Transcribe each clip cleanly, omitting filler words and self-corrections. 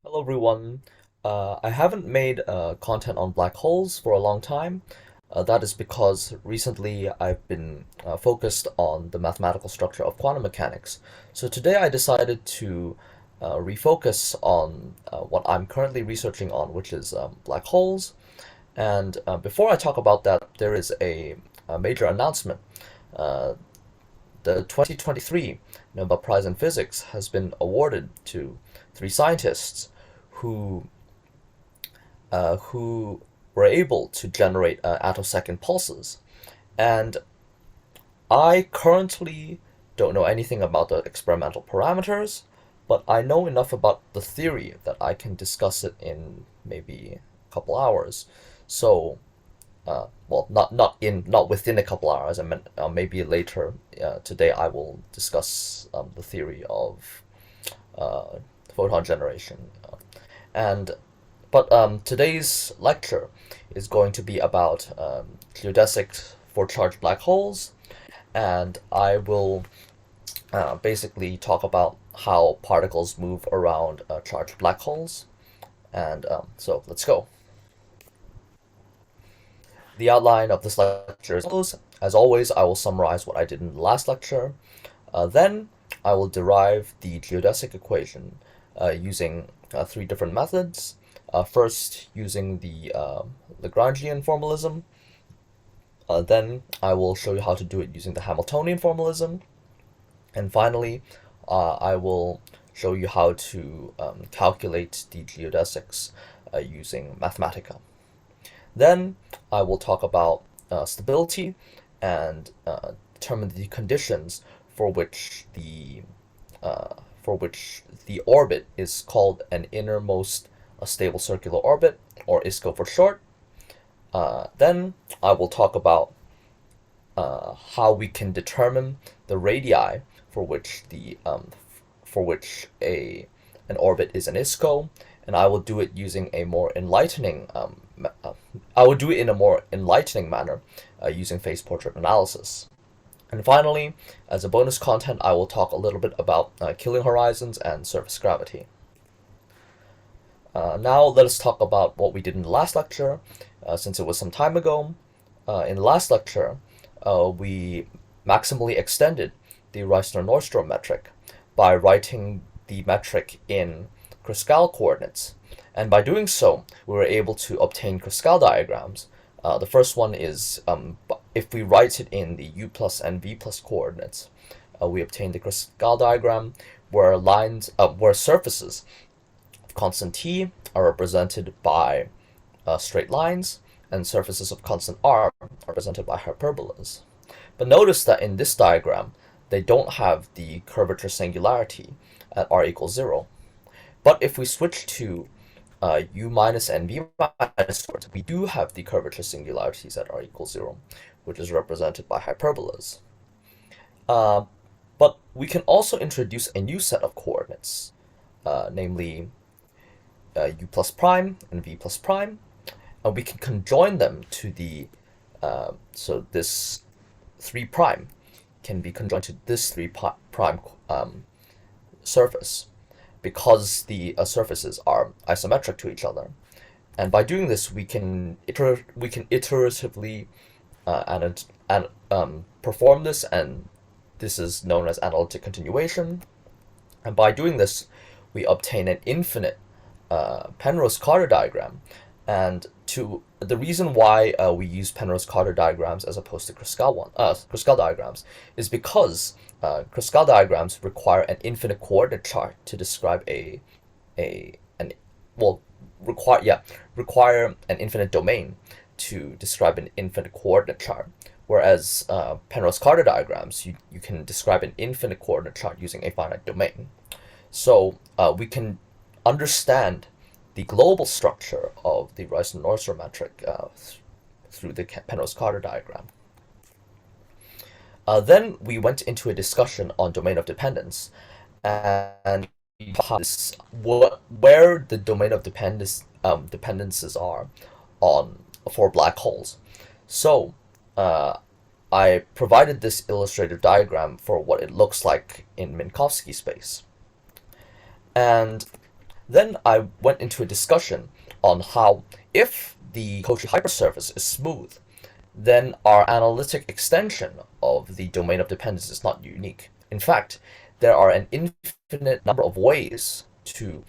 Hello everyone. I haven't made content on black holes for a long time. That is because recently I've been focused on the mathematical structure of quantum mechanics. So today I decided to refocus on what I'm currently researching on, which is black holes. And before I talk about that, there is a major announcement. Uh, the 2023 Nobel Prize in Physics has been awarded to three scientists who who were able to generate attosecond pulses. And I currently don't know anything about the experimental parameters, but I know enough about the theory that I can discuss it in maybe a couple hours. So, well, not within a couple hours. I meant maybe later today I will discuss the theory of uh, photon generation. And But today's lecture is going to be about geodesics for charged black holes, and I will basically talk about how particles move around charged black holes. And so let's go. The outline of this lecture is as follows. As always, I will summarize what I did in the last lecture. Then I will derive the geodesic equation using three different methods. First, using the Lagrangian formalism. Then I will show you how to do it using the Hamiltonian formalism. And finally, I will show you how to calculate the geodesics using Mathematica. Then I will talk about stability and determine the conditions for which the orbit is called an innermost stable circular orbit, or ISCO for short. Then I will talk about how we can determine the radii for which an orbit is an ISCO, and I will do it using a more enlightening. I will do it in a more enlightening manner using phase portrait analysis. And finally, as a bonus content, I will talk a little bit about Killing horizons and surface gravity. Now let us talk about what we did in the last lecture, since it was some time ago. In the last lecture, we maximally extended the Reissner-Nordstrom metric by writing the metric in Kruskal coordinates. And by doing so, we were able to obtain Kruskal diagrams. The first one is if we write it in the u plus and v plus coordinates, we obtain the Kruskal diagram where surfaces of constant t are represented by straight lines, and surfaces of constant r are represented by hyperbolas. But notice that in this diagram, they don't have the curvature singularity at r equals 0. But if we switch to u minus and v minus, we do have the curvature singularities at r equals 0, which is represented by hyperbolas. Uh, but we can also introduce a new set of coordinates, namely u plus prime and v plus prime, and we can conjoin them to the so this 3 prime can be conjoined to this 3 prime surface, because the surfaces are isometric to each other. And by doing this, we can iteratively perform this, and this is known as analytic continuation. And by doing this, we obtain an infinite Penrose-Carter diagram. And the reason why we use Penrose-Carter diagrams as opposed to Kruskal diagrams is because Kruskal diagrams require an infinite coordinate chart to describe require an infinite domain to describe an infinite coordinate chart. Whereas Penrose-Carter diagrams, you can describe an infinite coordinate chart using a finite domain. So we can understand the global structure of the Reissner-Nordstrom metric through the Penrose-Carter diagram. Then we went into a discussion on domain of dependence, and where the domain of dependences are on for black holes. So I provided this illustrative diagram for what it looks like in Minkowski space. And Then I went into a discussion on how if the Cauchy hypersurface is smooth, then our analytic extension of the domain of dependence is not unique. In fact, there are an infinite number of ways to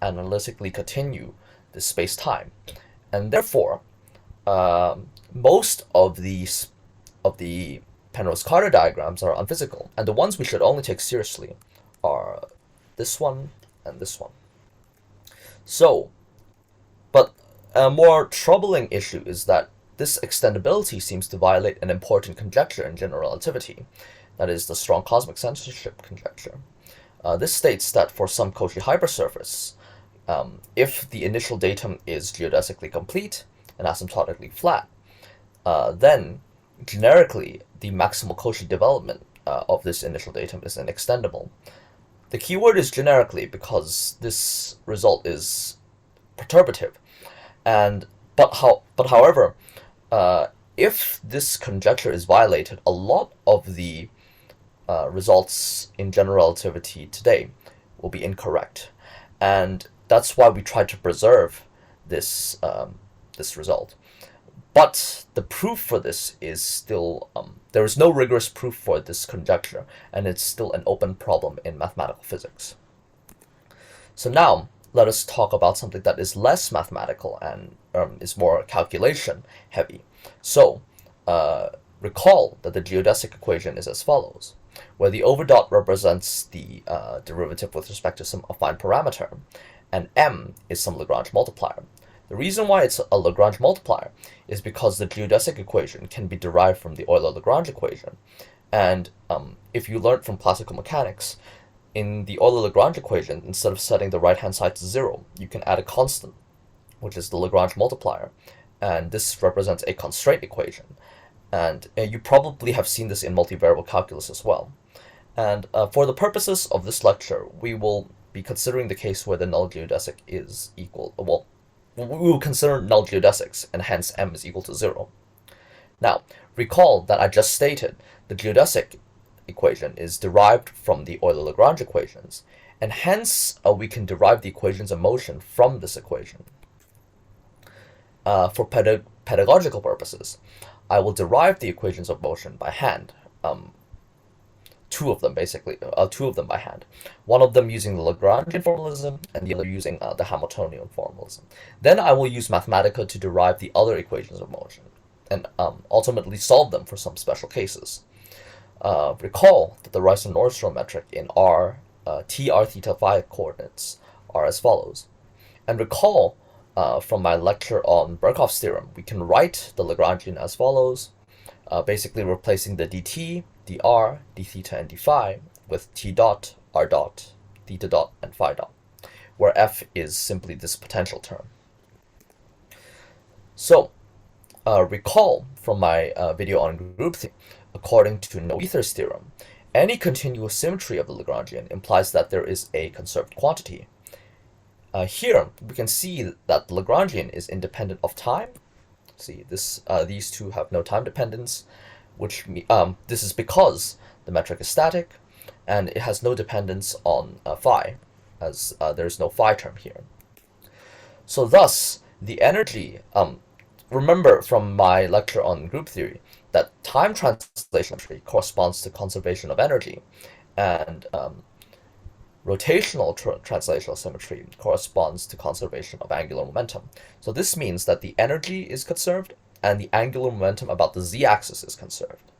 analytically continue the space-time, and therefore most of the Penrose-Carter diagrams are unphysical, and the ones we should only take seriously are this one and this one. So, but a more troubling issue is that this extendability seems to violate an important conjecture in general relativity, that is, the strong cosmic censorship conjecture. This states that for some Cauchy hypersurface, if the initial datum is geodesically complete and asymptotically flat, then generically the maximal Cauchy development of this initial datum is inextendable. The keyword is generically because this result is perturbative, but however, if this conjecture is violated, a lot of the results in general relativity today will be incorrect, and that's why we try to preserve this this result. But the proof for this is still there is no rigorous proof for this conjecture, and it's still an open problem in mathematical physics. So now let us talk about something that is less mathematical and is more calculation heavy. So recall that the geodesic equation is as follows, where the over dot represents the derivative with respect to some affine parameter, and m is some Lagrange multiplier. The reason why it's a Lagrange multiplier is because the geodesic equation can be derived from the Euler-Lagrange equation. And if you learned from classical mechanics, in the Euler-Lagrange equation, instead of setting the right-hand side to 0, you can add a constant, which is the Lagrange multiplier. And this represents a constraint equation. And you probably have seen this in multivariable calculus as well. And for the purposes of this lecture, we will be considering the case where the null geodesic is equal, well, we will consider null geodesics, and hence m is equal to 0. Now, recall that I just stated the geodesic equation is derived from the Euler-Lagrange equations, and hence we can derive the equations of motion from this equation. For pedagogical purposes, I will derive the equations of motion by hand. Two of them by hand. One of them using the Lagrangian formalism, and the other using the Hamiltonian formalism. Then I will use Mathematica to derive the other equations of motion, and ultimately solve them for some special cases. Recall that the Reissner-Nordström metric in r, t, r, theta, phi coordinates are as follows. And recall from my lecture on Birkhoff's theorem, we can write the Lagrangian as follows, basically replacing the dt, dr, d theta, and d phi with t dot, r dot, theta dot, and phi dot, where f is simply this potential term. So, recall from my video on group theory, according to Noether's theorem, any continuous symmetry of the Lagrangian implies that there is a conserved quantity. Here, we can see that the Lagrangian is independent of time. See, these two have no time dependence, which this is because the metric is static, and it has no dependence on phi, as there is no phi term here. So thus, the energy, remember from my lecture on group theory, that time translation corresponds to conservation of energy, and rotational translational symmetry corresponds to conservation of angular momentum. So this means that the energy is conserved, and the angular momentum about the z-axis is conserved.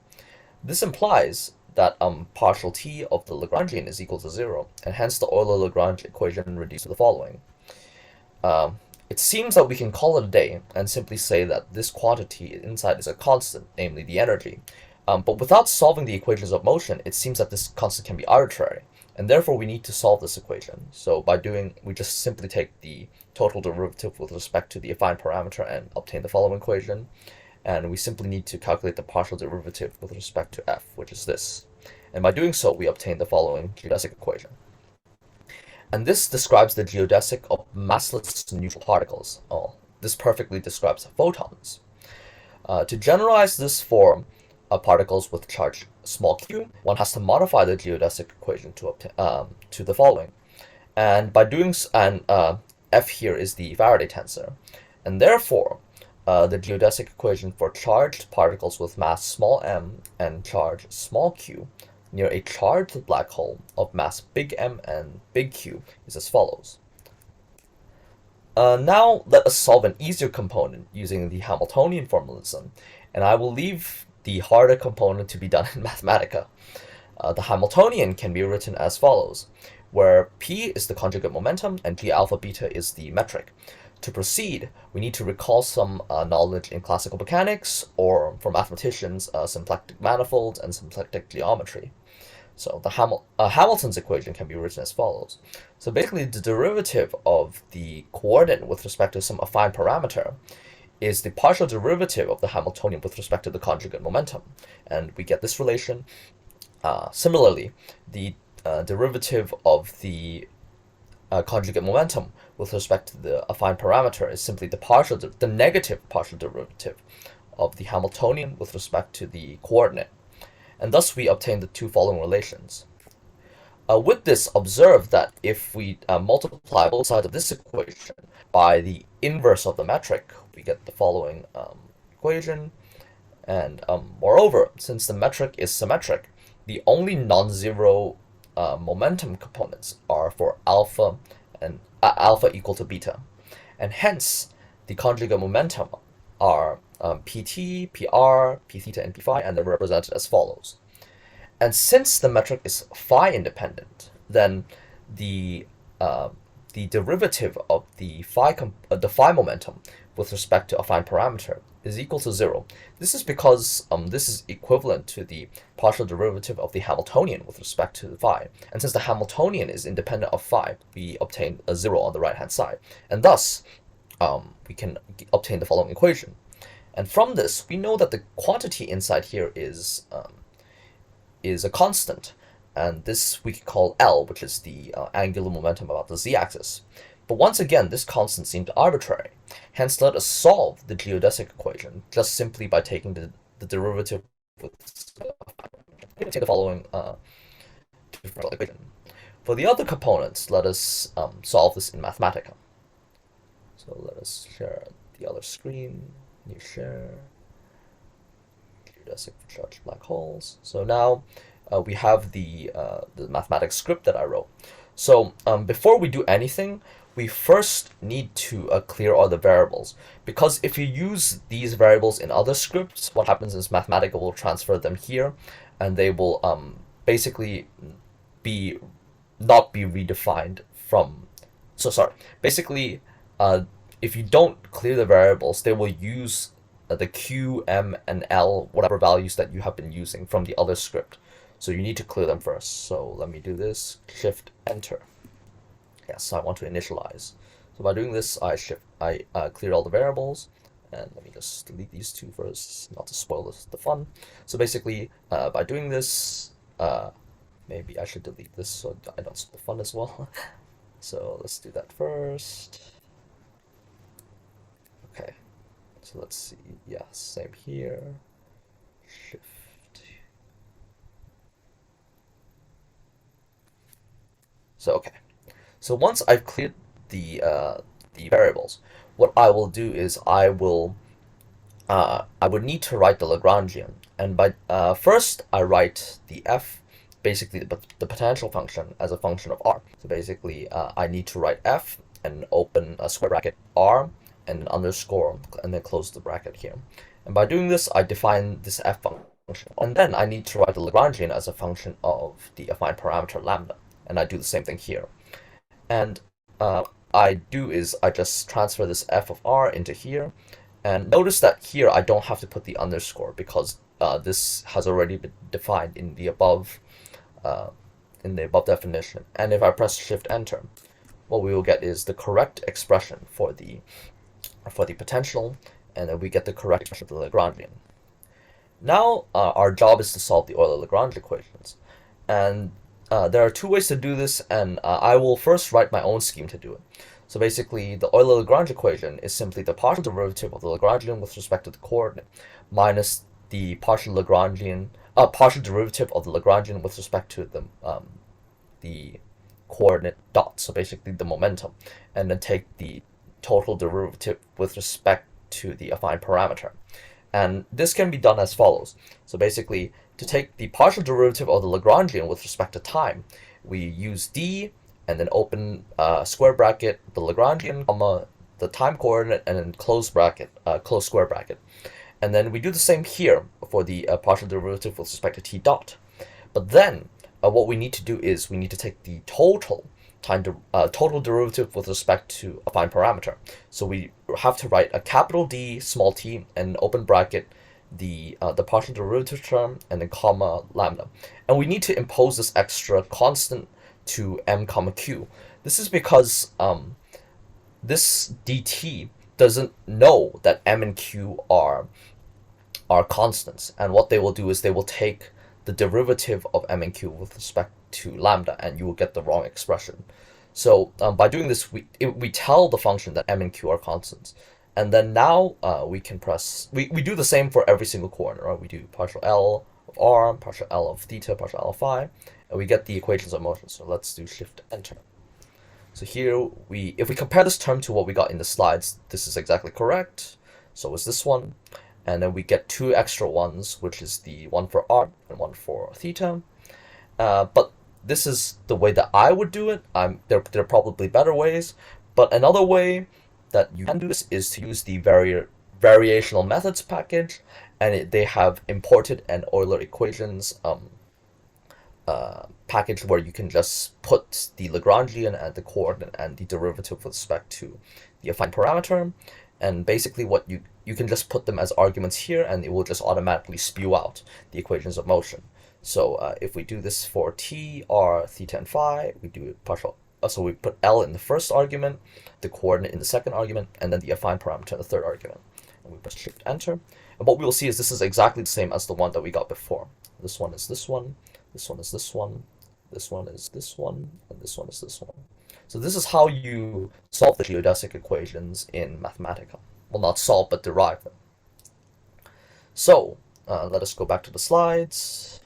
This implies that partial t of the Lagrangian is equal to 0, and hence the Euler-Lagrange equation reduced to the following. It seems that we can call it a day and simply say that this quantity inside is a constant, namely the energy. But without solving the equations of motion, it seems that this constant can be arbitrary, and therefore we need to solve this equation. So we just simply take the total derivative with respect to the affine parameter and obtain the following equation. And we simply need to calculate the partial derivative with respect to f, which is this. And by doing so, we obtain the following geodesic equation. And this describes the geodesic of massless neutral particles. Oh, this perfectly describes photons. To generalize this for particles with charge small q, one has to modify the geodesic equation to the following. And by doing f here is the Faraday tensor, and therefore the geodesic equation for charged particles with mass small m and charge small q near a charged black hole of mass big M and big Q is as follows. Now let us solve an easier component using the Hamiltonian formalism, and I will leave the harder component to be done in Mathematica. The Hamiltonian can be written as follows, where P is the conjugate momentum and G alpha beta is the metric. To proceed, we need to recall some knowledge in classical mechanics, or for mathematicians, symplectic manifolds and symplectic geometry. So the Hamilton's equation can be written as follows. So basically, the derivative of the coordinate with respect to some affine parameter is the partial derivative of the Hamiltonian with respect to the conjugate momentum. And we get this relation. Similarly, the derivative of the conjugate momentum with respect to the affine parameter is simply the negative partial derivative of the Hamiltonian with respect to the coordinate. And thus we obtain the two following relations. With this, observe that if we multiply both sides of this equation by the inverse of the metric, we get the following equation. And moreover, since the metric is symmetric, the only non-zero momentum components are for alpha and alpha equal to beta. And hence, the conjugate momentum are pt, pr, p theta, and p phi, and they're represented as follows. And since the metric is phi independent, then the derivative of the phi momentum with respect to affine parameter is equal to 0. This is because this is equivalent to the partial derivative of the Hamiltonian with respect to the phi. And since the Hamiltonian is independent of phi, we obtain a 0 on the right-hand side. And thus, we can obtain the following equation. And from this, we know that the quantity inside here is a constant. And this we can call L, which is the angular momentum about the z-axis. But once again, this constant seemed arbitrary. Hence, let us solve the geodesic equation just simply by taking the derivative with take the following differential equation. For the other components, let us solve this in Mathematica. So let us share the other screen. New share. Geodesic for charged black holes. So now we have the mathematics script that I wrote. So before we do anything, we first need to clear all the variables, because if you use these variables in other scripts, what happens is Mathematica will transfer them here, and they will basically not be redefined from. So sorry. Basically, if you don't clear the variables, they will use the Q, M, and L, whatever values that you have been using from the other script. So you need to clear them first. So let me do this. Shift Enter. Yes, I want to initialize. So by doing this, I cleared all the variables, and let me just delete these two first, not to spoil the fun. So basically, by doing this, maybe I should delete this so I don't spoil the fun as well. So let's do that first. Okay, so let's see. Yeah, same here. Shift. So okay. So once I've cleared the variables, what I will do is I would need to write the Lagrangian, and by first I write the f, basically the potential function, as a function of r. So basically I need to write f and open a square bracket r and an underscore and then close the bracket here. And by doing this, I define this f function, and then I need to write the Lagrangian as a function of the affine parameter lambda, and I do the same thing here. And I just transfer this f of r into here, and notice that here I don't have to put the underscore because this has already been defined in the above definition. And if I press Shift Enter, what we will get is the correct expression for the potential, and then we get the correct expression for the Lagrangian. Now our job is to solve the Euler-Lagrange equations, and there are two ways to do this, and I will first write my own scheme to do it. So basically, the Euler-Lagrange equation is simply the partial derivative of the Lagrangian with respect to the coordinate minus the partial derivative of the Lagrangian with respect to the coordinate dot, so basically the momentum, and then take the total derivative with respect to the affine parameter. And this can be done as follows. So basically, to take the partial derivative of the Lagrangian with respect to time, we use d and then open square bracket the Lagrangian, comma the time coordinate, and then close square bracket. And then we do the same here for the partial derivative with respect to t dot. But then what we need to do is we need to take the total derivative with respect to a affine parameter. So we have to write a capital D, small t, and open bracket the partial derivative term, and then comma lambda. And we need to impose this extra constant to m comma q. This is because this dt doesn't know that m and q are constants, and what they will do is they will take the derivative of m and q with respect to lambda, and you will get the wrong expression. So by doing this, we tell the function that m and q are constants, and then now we can we do the same for every single coordinate, right? We do partial L of r, partial L of theta, partial L of phi, and we get the equations of motion. So let's do shift enter. So here if we compare this term to what we got in the slides, this is exactly correct. So is this one. And then we get two extra ones, which is the one for r and one for theta. But this is the way that I would do it. There are probably better ways, but another way that you can do this is to use the variational methods package, and they have imported an Euler equations package where you can just put the Lagrangian and the coordinate and the derivative with respect to the affine parameter, and basically what you can just put them as arguments here, and it will just automatically spew out the equations of motion. So if we do this for t, r, theta, and phi, we do it partial. So we put L in the first argument, the coordinate in the second argument, and then the affine parameter in the third argument. And we press shift enter. And what we will see is this is exactly the same as the one that we got before. This one is this one, this one is this one, this one is this one, and this one is this one. So this is how you solve the geodesic equations in Mathematica. Well, not solve, but derive them. So let us go back to the slides.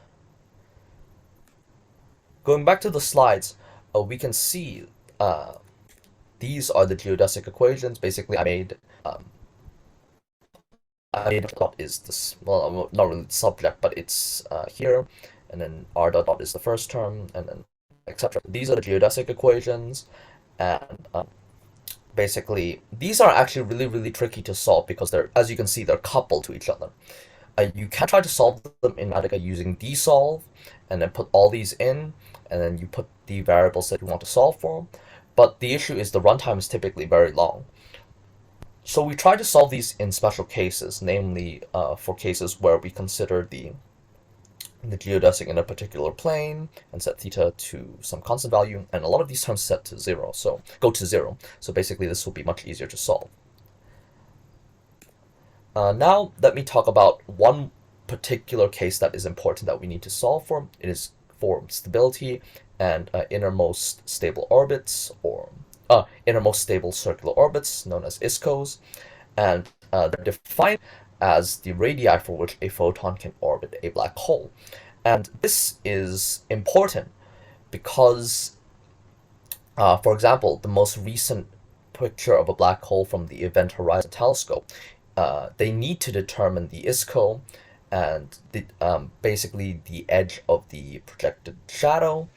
Going back to the slides, we can see these are the geodesic equations. Basically, I made dot is this, well, not really the subject, but it's here, and then r dot is the first term, and then etc. These are the geodesic equations, and basically these are actually really tricky to solve because they're, as you can see, they're coupled to each other. You can try to solve them in Mathematica using dsolve, and then put all these in, and then you put the variables that you want to solve for. But the issue is the runtime is typically very long. So we try to solve these in special cases, namely for cases where we consider the geodesic in a particular plane and set theta to some constant value, and a lot of these terms set to zero, so go to zero. So basically this will be much easier to solve. Now let me talk about one particular case that is important that we need to solve for. It is for stability and innermost stable orbits, or innermost stable circular orbits, known as ISCOs, and they're defined as the radii for which a photon can orbit a black hole. And this is important because, for example, the most recent picture of a black hole from the Event Horizon Telescope, they need to determine the ISCO and basically the edge of the projected shadow.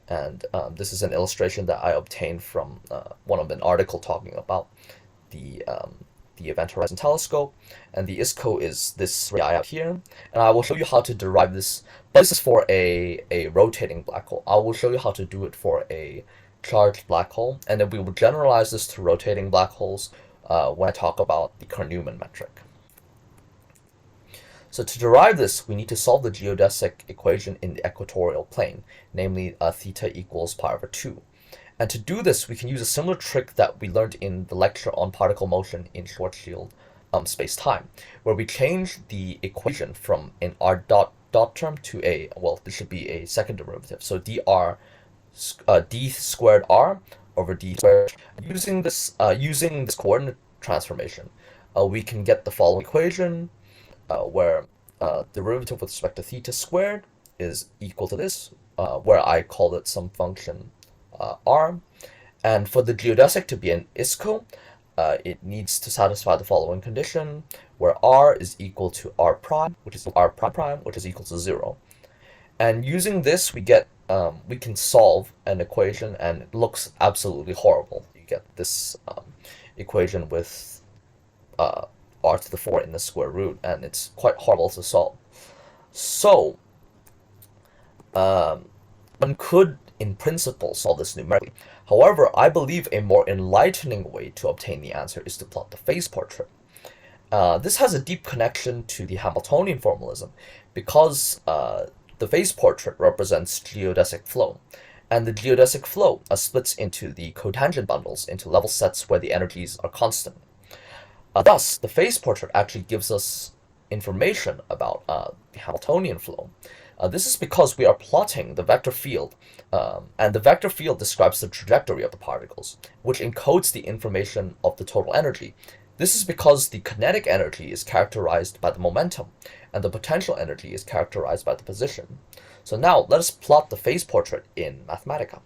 And this is an illustration that I obtained from one of an article talking about the Event Horizon Telescope, and the ISCO is this radii out here, and I will show you how to derive this. But this is for a rotating black hole. I will show you how to do it for a charged black hole, and then we will generalize this to rotating black holes when I talk about the Kerr-Newman metric. So to derive this, we need to solve the geodesic equation in the equatorial plane, namely theta equals pi over 2. And to do this, we can use a similar trick that we learned in the lecture on particle motion in Schwarzschild space-time, where we change the equation from an r dot term to a, well, this should be a second derivative. So d squared r over d squared. Using this coordinate transformation, we can get the following equation, where derivative with respect to theta squared is equal to this, where I call it some function R. And for the geodesic to be an ISCO, it needs to satisfy the following condition, where R is equal to R prime, which is R prime, which is equal to 0. And using this, we can solve an equation, and it looks absolutely horrible. You get this equation with r to the 4 in the square root, and it's quite horrible to solve. So, one could, in principle, solve this numerically. However, I believe a more enlightening way to obtain the answer is to plot the phase portrait. This has a deep connection to the Hamiltonian formalism because the phase portrait represents geodesic flow, and the geodesic flow splits into the cotangent bundles into level sets where the energies are constant. Thus, the phase portrait actually gives us information about the Hamiltonian flow. This is because we are plotting the vector field, and the vector field describes the trajectory of the particles, which encodes the information of the total energy. This is because the kinetic energy is characterized by the momentum, and the potential energy is characterized by the position. So now let us plot the phase portrait in Mathematica.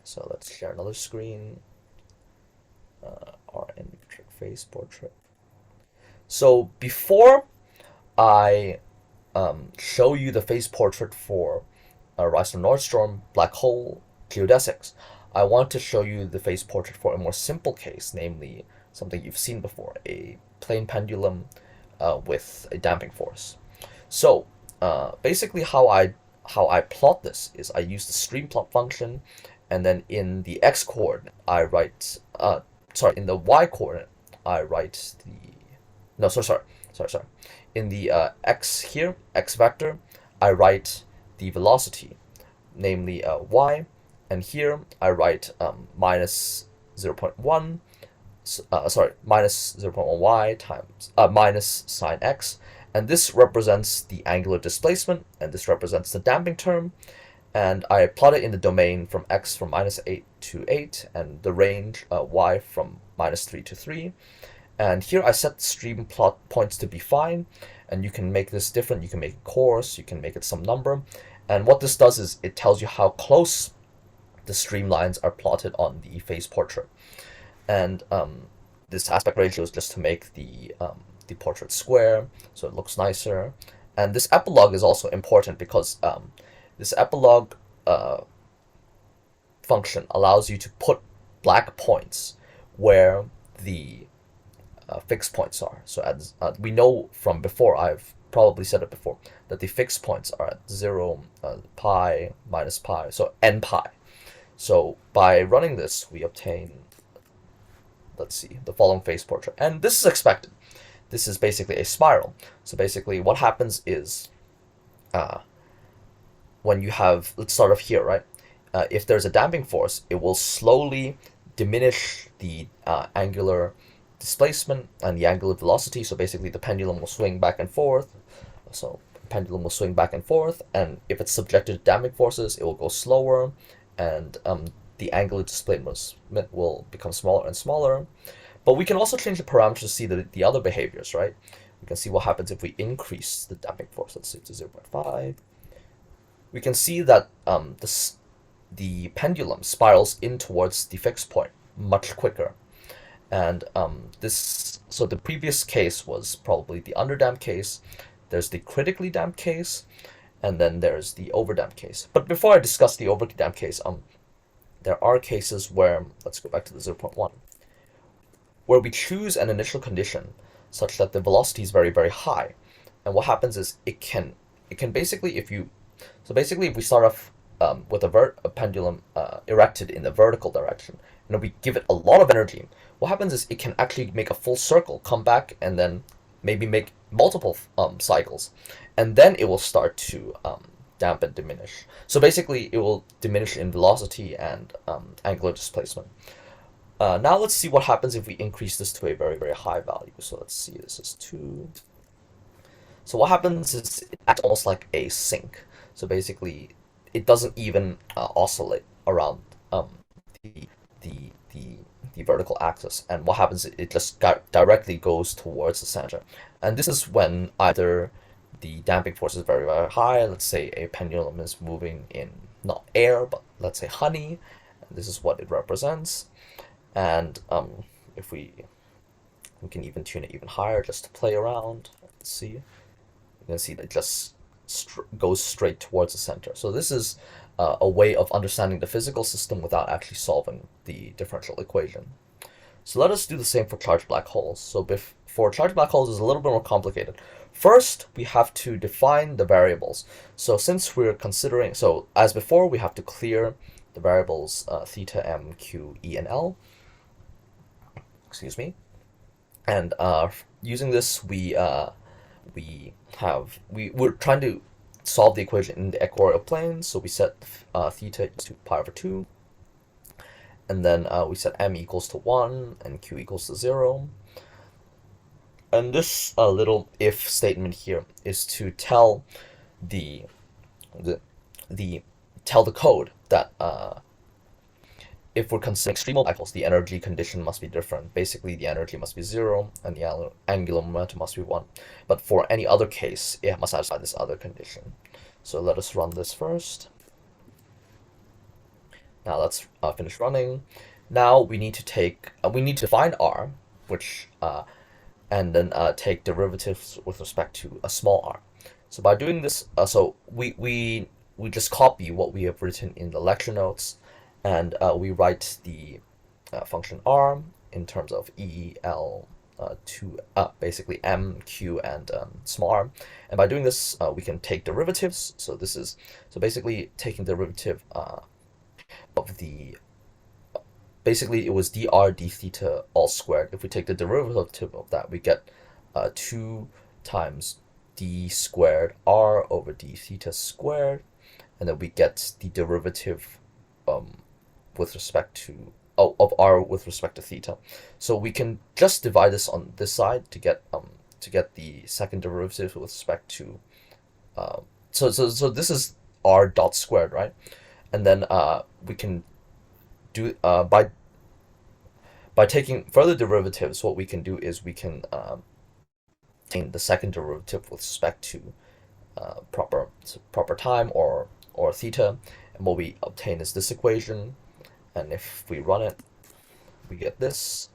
So let's share another screen. Rn phase portrait. So before I show you the phase portrait for Reissner-Nordstrom, black hole, geodesics, I want to show you the phase portrait for a more simple case, namely something you've seen before, a plane pendulum with a damping force. So basically how I plot this is I use the stream plot function, and then in the x coordinate I write in the y coordinate I write in the x vector, I write the velocity, namely y, and here I write minus 0.1, minus 0.1 y times minus sine x, and this represents the angular displacement, and this represents the damping term, and I plot it in the domain from x from minus 8 to 8, and the range y from minus 3 to 3. And here I set the stream plot points to be fine, and you can make this different. You can make it coarse, you can make it some number. And what this does is it tells you how close the streamlines are plotted on the phase portrait. And this aspect ratio is just to make the portrait square, so it looks nicer. And this epilogue is also important because this epilogue function allows you to put black points where the fixed points are. So as we know from before, I've probably said it before, that the fixed points are at 0, pi, minus pi, so n pi. So by running this, we obtain, let's see, the following phase portrait. And this is expected. This is basically a spiral. So basically what happens is when you have, let's start off here, right? If there's a damping force, it will slowly diminish the angular displacement and the angular velocity. So basically the pendulum will swing back and forth. And if it's subjected to damping forces, it will go slower, and the angular displacement will become smaller and smaller. But we can also change the parameters to see the other behaviors, right? We can see what happens if we increase the damping force, let's say to 0.5. We can see that the pendulum spirals in towards the fixed point much quicker. And so the previous case was probably the underdamped case. There's the critically damped case, and then there's the overdamped case. But before I discuss the overdamped case, there are cases where, let's go back to the 0.1, where we choose an initial condition such that the velocity is very, very high. And what happens is it can basically, if we start off with a pendulum erected in the vertical direction, and we give it a lot of energy, what happens is it can actually make a full circle, come back, and then maybe make multiple cycles, and then it will start to dampen, diminish. So basically it will diminish in velocity and angular displacement. Now let's see what happens if we increase this to a very, very high value. So let's see, this is 2. So what happens is it acts almost like a sink. So basically it doesn't even oscillate around the vertical axis, and what happens is it just directly goes towards the center. And this is when either the damping force is very, very high, let's say a pendulum is moving in not air but let's say honey, and this is what it represents. And if we can even tune it even higher just to play around. Let's see. You can see that it just goes straight towards the center. So this is a way of understanding the physical system without actually solving the differential equation. So let us do the same for charged black holes. So for charged black holes, it's a little bit more complicated. First, we have to define the variables. So since we're considering, so as before, we have to clear the variables theta, m, q, e, and l. Excuse me. And using this, we're trying to solve the equation in the equatorial plane. So we set theta to pi over 2. And then we set m equals to 1 and q equals to 0. And this little if statement here is to tell the code that if we're considering extremal black holes, the energy condition must be different. Basically, the energy must be 0 and the angular momentum must be 1. But for any other case, it must satisfy this other condition. So let us run this first. Now let's finish running. Now we need to find r, which and then take derivatives with respect to a small r. So by doing this, so we just copy what we have written in the lecture notes, and we write the function r in terms of e, l, basically m, q, and small r. And by doing this, we can take derivatives. So basically taking derivative of the, basically it was dr d theta all squared. If we take the derivative of that, we get 2 times d squared r over d theta squared, and then we get the derivative with respect to of r with respect to theta. So we can just divide this on this side to get the second derivative with respect to so this is r dot squared, right? And then we can do by taking further derivatives, what we can do is we can obtain the second derivative with respect to proper time or theta, and what we obtain is this equation. And if we run it, we get this.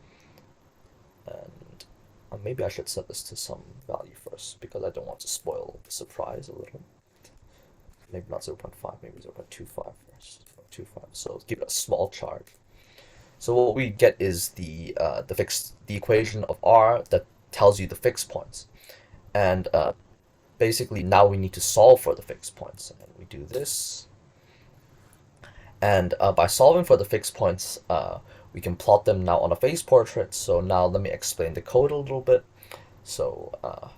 And maybe I should set this to some value first, because I don't want to spoil the surprise a little. Maybe not 0.5, maybe 0.25 first. 0.25. So let's give it a small charge. So what we get is the equation of r that tells you the fixed points. And basically now we need to solve for the fixed points. And we do this. And by solving for the fixed points, we can plot them now on a phase portrait. So now let me explain the code a little bit. So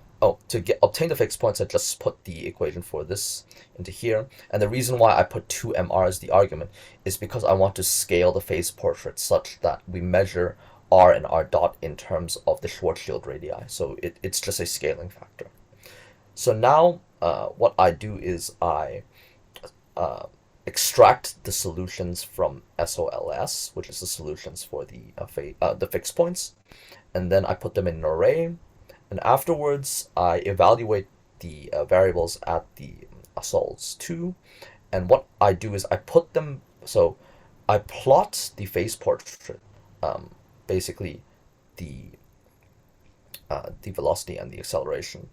to obtain the fixed points, I just put the equation for this into here. And the reason why I put 2mr as the argument is because I want to scale the phase portrait such that we measure r and r dot in terms of the Schwarzschild radii. So it's just a scaling factor. So now what I do is I extract the solutions from SOLS, which is the solutions for the fixed points, and then I put them in an array. And afterwards, I evaluate the variables at the sols 2. And what I do is I put them, so I plot the phase portrait, basically the velocity and the acceleration.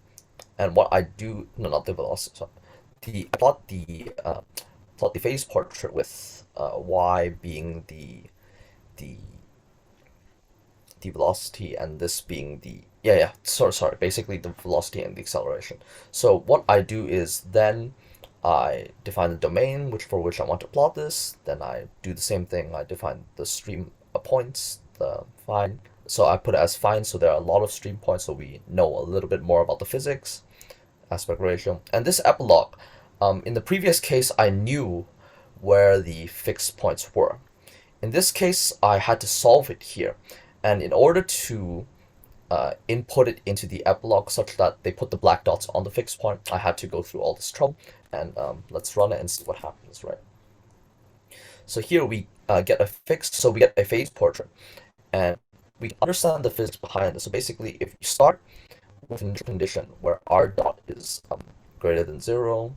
And what I do, no, not the velocity, sorry. I plot the phase portrait with y being the velocity, and this being the sorry, basically the velocity and the acceleration. So what I do is then I define the domain for which I want to plot this. Then I do the same thing. I define the stream points, the fine. So I put it as fine, so there are a lot of stream points, so we know a little bit more about the physics, aspect ratio. And this epilogue, in the previous case, I knew where the fixed points were. In this case, I had to solve it here. And in order to input it into the epilogue such that they put the black dots on the fixed point, I had to go through all this trouble. And let's run it and see what happens, right? So here we get a phase portrait, and we can understand the physics behind this. So basically, if you start with a condition where r dot is greater than 0,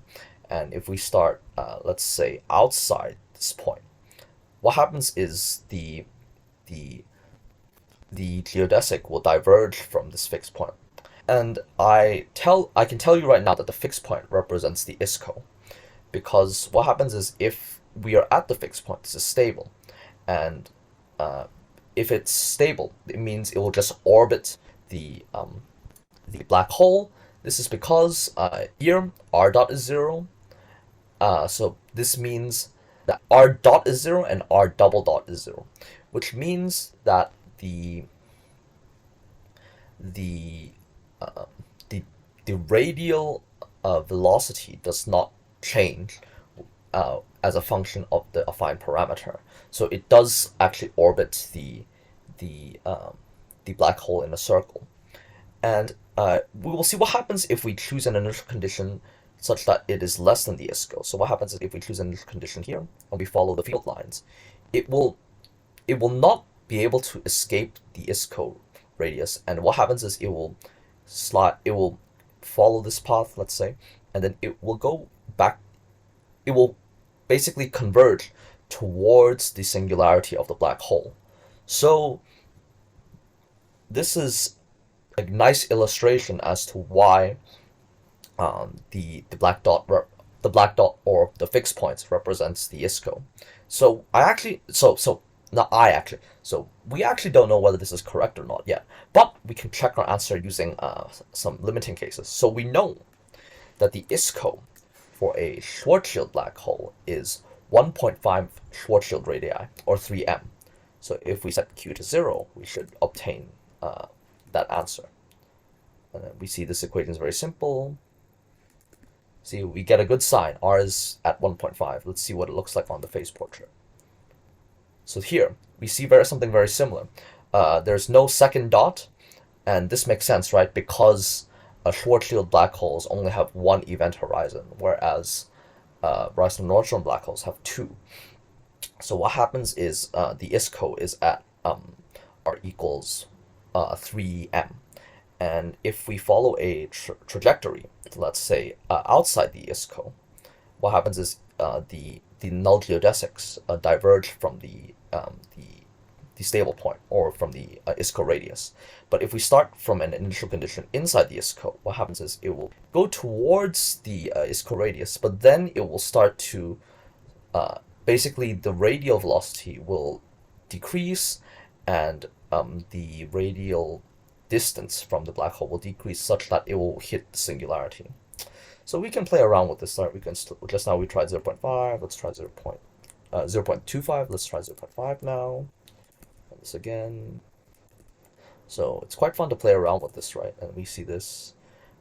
and if we start, let's say, outside this point, what happens is the geodesic will diverge from this fixed point. And I can tell you right now that the fixed point represents the ISCO, because what happens is if we are at the fixed point, this is stable, and if it's stable, it means it will just orbit the black hole. This is because here r dot is 0, so this means that r dot is 0 and r double dot is 0, which means that the radial velocity does not change as a function of the affine parameter. So it does actually orbit the black hole in a circle. And we will see what happens if we choose an initial condition such that it is less than the ISCO. So what happens is if we choose an initial condition here and we follow the field lines, it will not be able to escape the ISCO radius. And what happens is it will follow this path, let's say, and then it will go back. It will basically converge towards the singularity of the black hole. So this is a nice illustration as to why the black dot or the fixed points represents the ISCO. So we actually don't know whether this is correct or not yet, but we can check our answer using some limiting cases. So we know that the ISCO for a Schwarzschild black hole is 1.5 Schwarzschild radii, or 3m. So if we set q to 0, we should obtain that answer. And then we see this equation is very simple. See, we get a good sign. R is at 1.5. Let's see what it looks like on the phase portrait. So here, we see something very similar. There's no second dot, and this makes sense, right? Because Schwarzschild black holes only have one event horizon, whereas Reisner-Nordstrom black holes have two. So what happens is the ISCO is at r equals 3m. And if we follow a trajectory, let's say outside the ISCO, what happens is the null geodesics diverge from the stable point, or from the ISCO radius. But if we start from an initial condition inside the ISCO, what happens is it will go towards the ISCO radius, but then it will start to basically the radial velocity will decrease, and the radial distance from the black hole will decrease such that it will hit the singularity. So we can play around with this. We can just now we tried 0.5. Let's try 0.25. Let's try 0.5 now. And this again. So it's quite fun to play around with this, right? And we see this.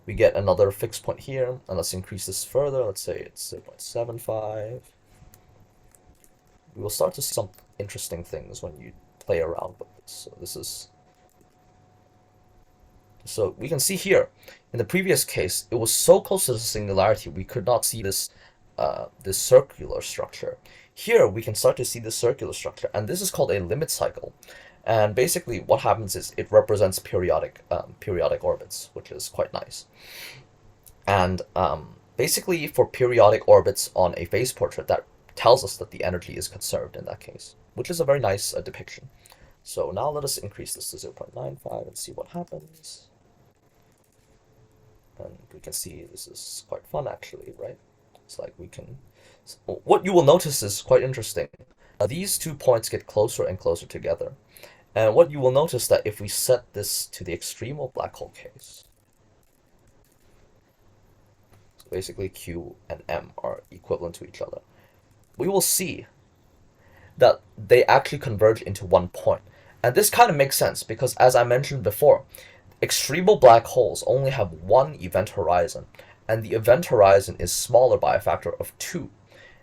We get another fixed point here, and let's increase this further. Let's say it's 0.75. We will start to see some interesting things when you play around with this. So this is. So we can see here, in the previous case, it was so close to the singularity we could not see this this circular structure. Here we can start to see the circular structure, and this is called a limit cycle. And basically what happens is it represents periodic orbits, which is quite nice. And basically for periodic orbits on a phase portrait, that tells us that the energy is conserved in that case, which is a very nice depiction. So now let us increase this to 0.95 and see what happens. And we can see this is quite fun actually, right? It's like we can... What you will notice is quite interesting. These 2 points get closer and closer together. And what you will notice that if we set this to the extremal black hole case, so basically Q and M are equivalent to each other, we will see that they actually converge into 1 point. And this kind of makes sense because, as I mentioned before, extremal black holes only have one event horizon, and the event horizon is smaller by a factor of 2.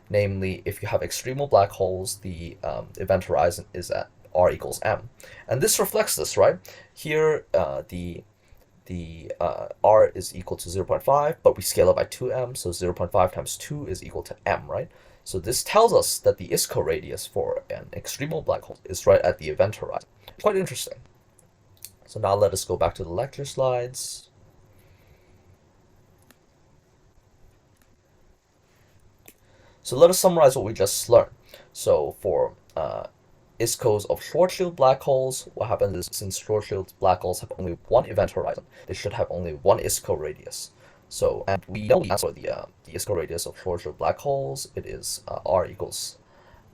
Namely, if you have extremal black holes, the event horizon is at r equals m. And this reflects this, right? Here, the r is equal to 0.5, but we scale it by 2m, so 0.5 times 2 is equal to m, right? So this tells us that the ISCO radius for an extremal black hole is right at the event horizon. Quite interesting. So now let us go back to the lecture slides. So let us summarize what we just learned. So for ISCOs of short-lived black holes, what happens is since short-lived black holes have only one event horizon, they should have only one ISCO radius. So, and we know the answer for the ISCO radius of short-lived black holes. It is r equals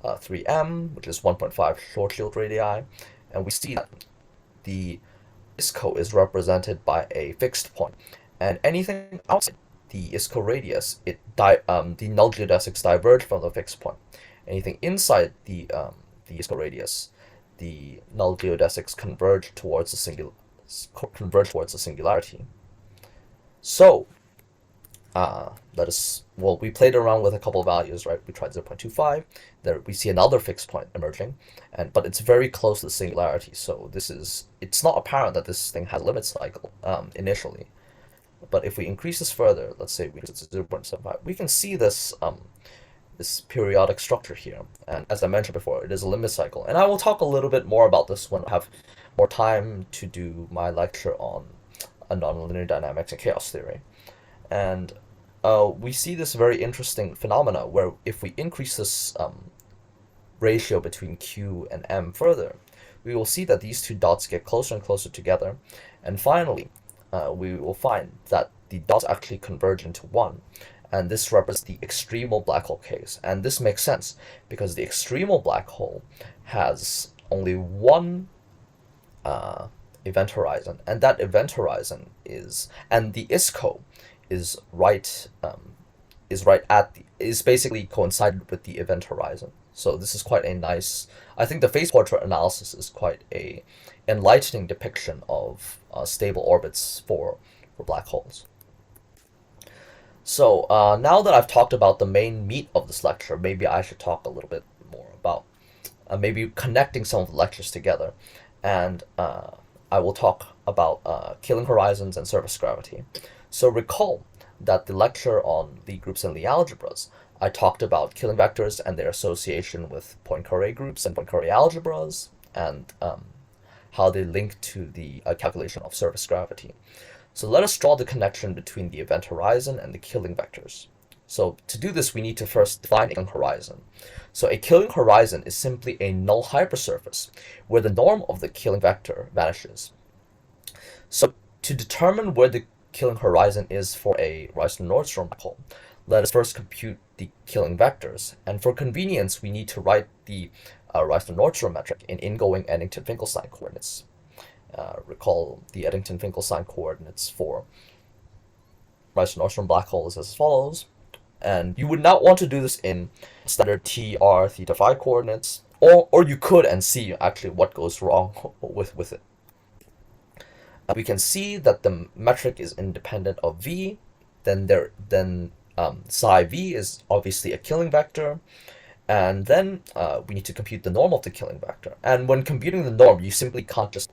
3m, which is 1.5 short-lived radii, and we see that the ISCO is represented by a fixed point, and anything outside the ISCO radius, the null geodesics diverge from the fixed point. Anything inside the ISCO radius, the null geodesics converge towards the singularity. So we played around with a couple of values, right? We tried 0.25. There we see another fixed point emerging, but it's very close to the singularity. So it's not apparent that this thing has a limit cycle initially. But if we increase this further, let's say we increase it to 0.75, we can see this periodic structure here. And as I mentioned before, it is a limit cycle. And I will talk a little bit more about this when I have more time to do my lecture on nonlinear dynamics and chaos theory. And we see this very interesting phenomena where if we increase this ratio between Q and M further, we will see that these two dots get closer and closer together. And finally, we will find that the dots actually converge into one. And this represents the extremal black hole case. And this makes sense because the extremal black hole has only one event horizon. And that event horizon and the ISCO is basically coincided with the event horizon. So this is quite a nice, I think the phase portrait analysis is quite a enlightening depiction of stable orbits for black holes. So now that I've talked about the main meat of this lecture, maybe I should talk a little bit more about maybe connecting some of the lectures together. And I will talk about killing horizons and surface gravity. So recall that the lecture on Lie groups and Lie algebras, I talked about killing vectors and their association with Poincaré groups and Poincaré algebras, and how they link to the calculation of surface gravity. So let us draw the connection between the event horizon and the killing vectors. So to do this, we need to first define a killing horizon. So a killing horizon is simply a null hypersurface where the norm of the killing vector vanishes. So to determine where the killing horizon is for a Reisner-Nordstrom black hole, let us first compute the killing vectors. And for convenience, we need to write the Reisner-Nordstrom metric in ingoing Eddington-Finkelstein coordinates. Recall the Eddington-Finkelstein coordinates for Reisner-Nordstrom black holes as follows. And you would not want to do this in standard t, r, theta, phi coordinates, or you could and see actually what goes wrong with it. We can see that the metric is independent of v, then psi v is obviously a killing vector, and then we need to compute the norm of the killing vector. And when computing the norm, you simply can't just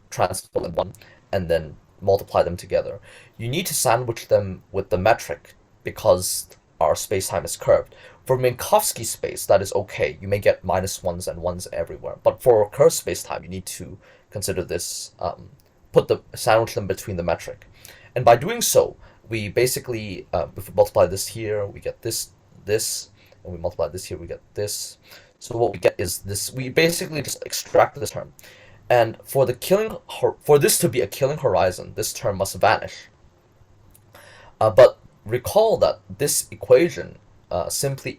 transpose one and then multiply them together. You need to sandwich them with the metric because our spacetime is curved. For Minkowski space, that is okay. You may get minus ones and ones everywhere. But for curved spacetime, you need to consider this, sandwich them between the metric. And by doing so, we basically, if we multiply this here, we get this, and we multiply this here, we get this. So what we get is this. We basically just extract this term. And for this to be a killing horizon, this term must vanish. But recall that this equation simply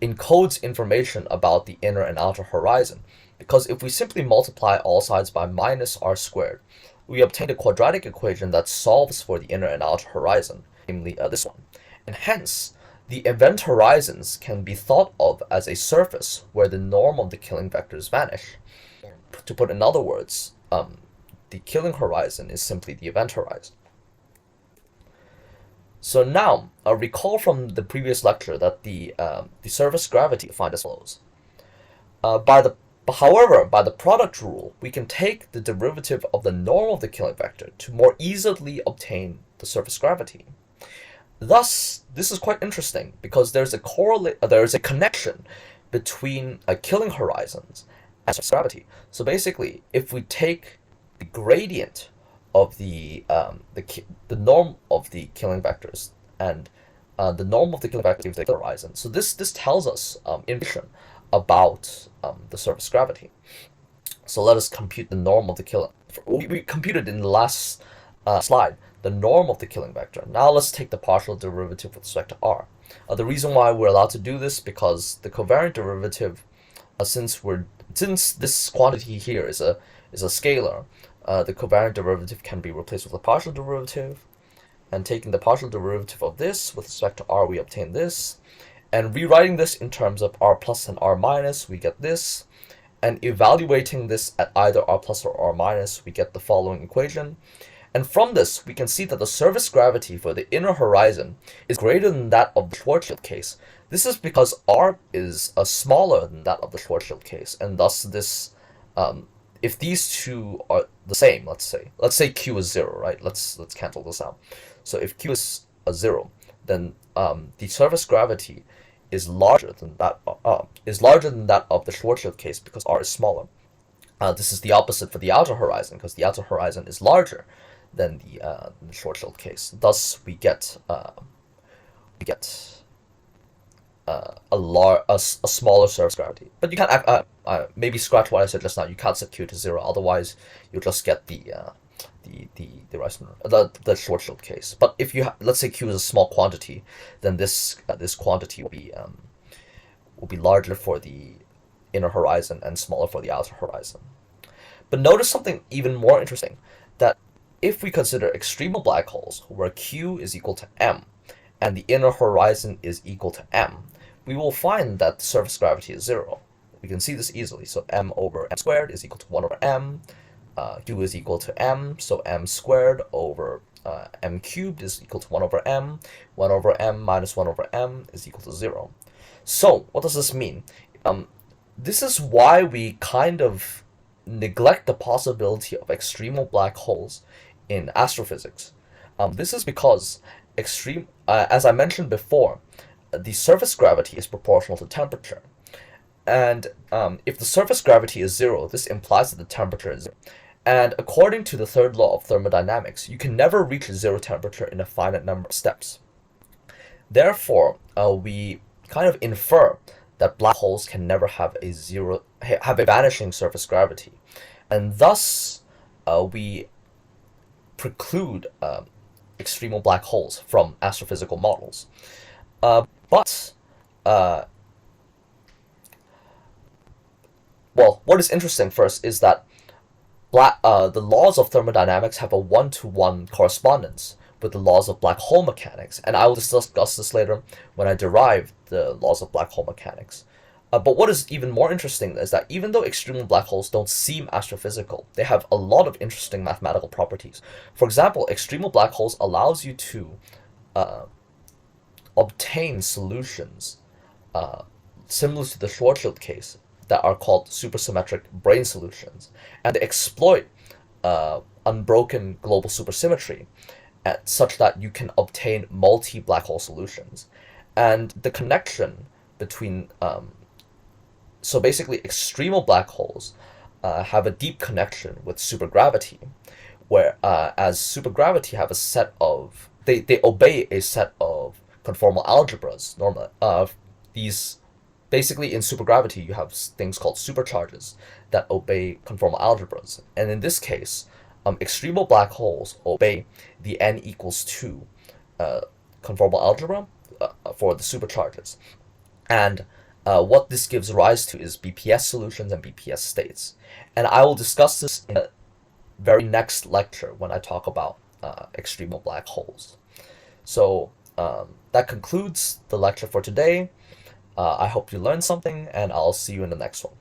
encodes information about the inner and outer horizon. Because if we simply multiply all sides by minus r squared, we obtain a quadratic equation that solves for the inner and outer horizon, namely this one. And hence, the event horizons can be thought of as a surface where the norm of the killing vectors vanish. To put in other words, the killing horizon is simply the event horizon. So now, recall from the previous lecture that the surface gravity defined as follows. However, by the product rule, we can take the derivative of the norm of the killing vector to more easily obtain the surface gravity. Thus, this is quite interesting because there's a connection between killing horizons and surface gravity. So basically, if we take the gradient of the norm of the killing vectors and the norm of the Killing vector is the horizon. So this tells us information about the surface gravity. So let us compute the norm of the Killing. We computed in the last slide the norm of the Killing vector. Now let's take the partial derivative with respect to r. The reason why we're allowed to do this because the covariant derivative, since this quantity here is a scalar, the covariant derivative can be replaced with a partial derivative. And taking the partial derivative of this with respect to r, we obtain this. And rewriting this in terms of r plus and r minus, we get this. And evaluating this at either r plus or r minus, we get the following equation. And from this, we can see that the surface gravity for the inner horizon is greater than that of the Schwarzschild case. This is because r is smaller than that of the Schwarzschild case, and thus this, if these two are the same, let's say q is 0, right? Let's cancel this out. So if q is 0, then the surface gravity is larger than that of the Schwarzschild case because r is smaller. This is the opposite for the outer horizon because the outer horizon is larger than the Schwarzschild case. Thus, we get a smaller surface gravity. But you can't maybe scratch what I said just now. You can't set q to 0, otherwise you'll just get the Schwarzschild case. But if you let's say q is a small quantity, then this quantity will be larger for the inner horizon and smaller for the outer horizon. But notice something even more interesting, that if we consider extremal black holes where q is equal to m and the inner horizon is equal to m, we will find that the surface gravity is 0. We can see this easily. So m over m squared is equal to 1 over m. Q is equal to m, so m squared over m cubed is equal to 1 over m. 1 over m minus 1 over m is equal to 0. So what does this mean? This is why we kind of neglect the possibility of extremal black holes in astrophysics. This is because as I mentioned before, the surface gravity is proportional to temperature. And if the surface gravity is 0, this implies that the temperature is 0. And according to the third law of thermodynamics, you can never reach a 0 temperature in a finite number of steps. Therefore, we kind of infer that black holes can never have a vanishing surface gravity. And thus, we preclude extremal black holes from astrophysical models. But what is interesting first is that the laws of thermodynamics have a one-to-one correspondence with the laws of black hole mechanics, and I will discuss this later when I derive the laws of black hole mechanics. But what is even more interesting is that even though extremal black holes don't seem astrophysical, they have a lot of interesting mathematical properties. For example, extremal black holes allows you to obtain solutions similar to the Schwarzschild case that are called supersymmetric brane solutions, and they exploit unbroken global supersymmetry such that you can obtain multi-black hole solutions. And the connection between so basically extremal black holes have a deep connection with supergravity, where as supergravity have a set of they obey a set of conformal algebras. Normally, these basically in supergravity you have things called supercharges that obey conformal algebras, and in this case, extremal black holes obey the n equals 2 conformal algebra for the supercharges, and what this gives rise to is BPS solutions and BPS states. And I will discuss this in the very next lecture when I talk about extremal black holes. So that concludes the lecture for today. I hope you learned something, and I'll see you in the next one.